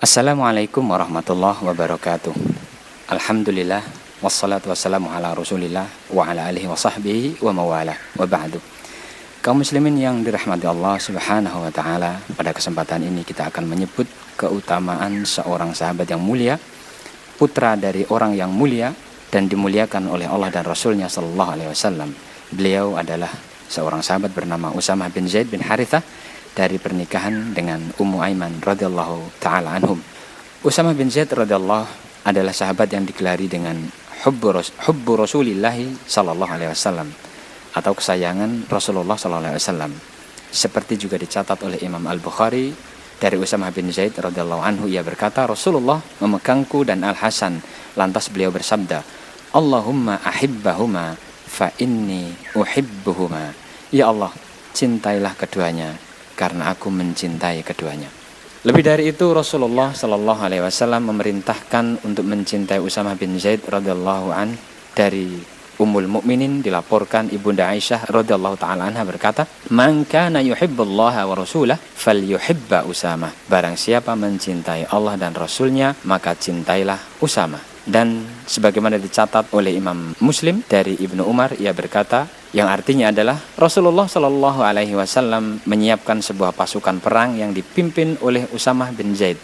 Assalamualaikum warahmatullahi wabarakatuh. Alhamdulillah wassalatu wassalamu ala Rasulillah wa ala alihi wa sahbihi wa mawala wa ba'du. Kaum muslimin yang dirahmati Allah Subhanahu wa taala, pada kesempatan ini kita akan menyebut keutamaan seorang sahabat yang mulia, putra dari orang yang mulia dan dimuliakan oleh Allah dan Rasulnya sallallahu alaihi wasallam. Beliau adalah seorang sahabat bernama Usamah bin Zaid bin Harithah dari pernikahan dengan Ummu Aiman radhiyallahu taala anhum. Usamah bin Zaid radhiyallahu adalah sahabat yang digelari dengan hubbu Rasulillah sallallahu alaihi wasallam atau kesayangan Rasulullah sallallahu alaihi wasallam. Seperti juga dicatat oleh Imam Al-Bukhari dari Usamah bin Zaid radhiyallahu anhu, ia berkata, Rasulullah memegangku dan Al-Hasan, lantas beliau bersabda, Allahumma ahibbahuma fa inni uhibbuhuma. Ya Allah, cintailah keduanya karena aku mencintai keduanya. Lebih dari itu, Rasulullah sallallahu alaihi wasallam memerintahkan untuk mencintai Usamah bin Zaid radhiyallahu an. Dari Ummul Mukminin dilaporkan Ibunda Aisyah radhiyallahu taala anha berkata, "Man kana yuhibbullaha wa rasulahu falyuhibba Usamah." Barang siapa mencintai Allah dan Rasulnya, maka cintailah Usamah. Dan sebagaimana dicatat oleh Imam Muslim dari Ibnu Umar, ia berkata, yang artinya adalah Rasulullah Shallallahu Alaihi Wasallam menyiapkan sebuah pasukan perang yang dipimpin oleh Usamah bin Zaid.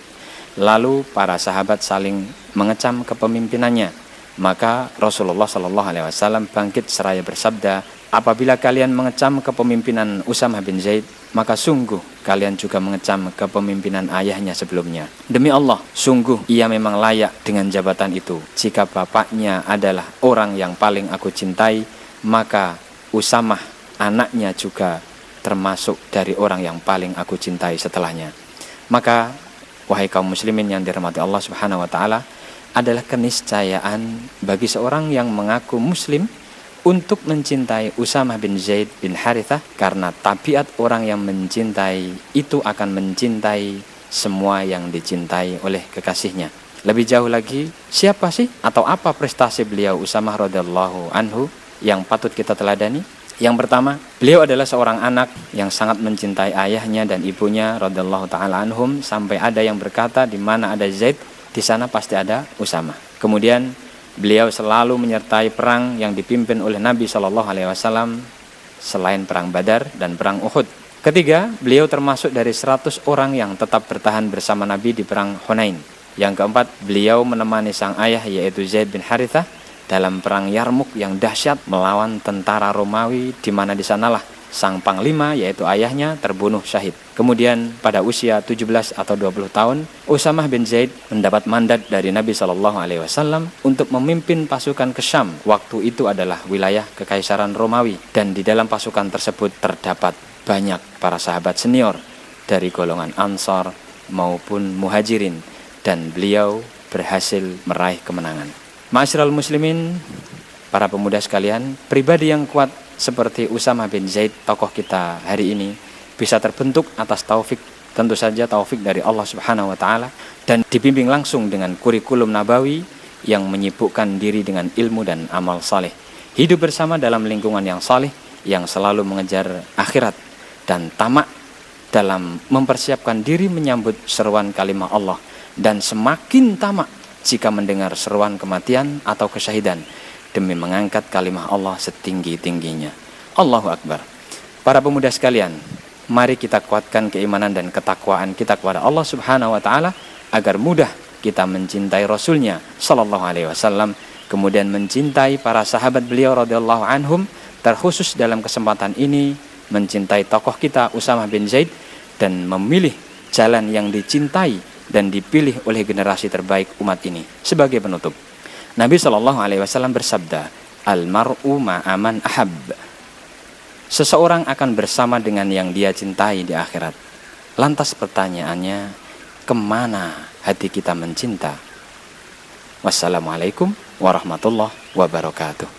Lalu para sahabat saling mengecam kepemimpinannya. Maka Rasulullah Shallallahu Alaihi Wasallam bangkit seraya bersabda, apabila kalian mengecam kepemimpinan Usamah bin Zaid, maka sungguh kalian juga mengecam kepemimpinan ayahnya sebelumnya. Demi Allah, sungguh ia memang layak dengan jabatan itu. Jika bapaknya adalah orang yang paling aku cintai, maka Usamah anaknya juga termasuk dari orang yang paling aku cintai setelahnya. Maka wahai kaum muslimin yang dirahmati Allah Subhanahu wa taala, adalah keniscayaan bagi seorang yang mengaku muslim untuk mencintai Usamah bin Zaid bin Harithah, karena tabiat orang yang mencintai itu akan mencintai semua yang dicintai oleh kekasihnya. Lebih jauh lagi, siapa sih atau apa prestasi beliau Usamah radhiyallahu anhu yang patut kita teladani? Yang pertama, beliau adalah seorang anak yang sangat mencintai ayahnya dan ibunya radhiyallahu taala anhum, sampai ada yang berkata, di mana ada Zaid, di sana pasti ada Usamah. Kemudian beliau selalu menyertai perang yang dipimpin oleh Nabi Shallallahu Alaihi Wasallam selain perang Badar dan perang Uhud. Ketiga, beliau termasuk dari 100 orang yang tetap bertahan bersama Nabi di perang Hunain. Yang keempat, beliau menemani sang ayah yaitu Zaid bin Harithah dalam perang Yarmuk yang dahsyat melawan tentara Romawi, di mana di sanalah sang panglima yaitu ayahnya terbunuh syahid. Kemudian pada usia 17 atau 20 tahun, Usamah bin Zaid mendapat mandat dari Nabi Shallallahu Alaihi Wasallam untuk memimpin pasukan ke Syam. Waktu itu adalah wilayah Kekaisaran Romawi, dan di dalam pasukan tersebut terdapat banyak para sahabat senior dari golongan Ansar maupun Muhajirin, dan beliau berhasil meraih kemenangan. Ma'asyiral muslimin, para pemuda sekalian, pribadi yang kuat seperti Usamah bin Zaid, tokoh kita hari ini, bisa terbentuk atas taufik, tentu saja taufik dari Allah Subhanahu wa taala, dan dibimbing langsung dengan kurikulum nabawi yang menyibukkan diri dengan ilmu dan amal saleh. Hidup bersama dalam lingkungan yang saleh, yang selalu mengejar akhirat dan tamak dalam mempersiapkan diri menyambut seruan kalimah Allah, dan semakin tamak jika mendengar seruan kematian atau kesyahidan demi mengangkat kalimah Allah setinggi-tingginya. Allahu Akbar. Para pemuda sekalian, mari kita kuatkan keimanan dan ketakwaan kita kepada Allah Subhanahu wa taala agar mudah kita mencintai Rasulnya sallallahu alaihi wasallam, kemudian mencintai para sahabat beliau radhiyallahu anhum, terkhusus dalam kesempatan ini mencintai tokoh kita Usamah bin Zaid dan memilih jalan yang dicintai dan dipilih oleh generasi terbaik umat ini. Sebagai penutup, Nabi Shallallahu Alaihi Wasallam bersabda, Al-mar'u ma'aman ahab. Seseorang akan bersama dengan yang dia cintai di akhirat. Lantas pertanyaannya, kemana hati kita mencinta? Wassalamualaikum warahmatullahi wabarakatuh.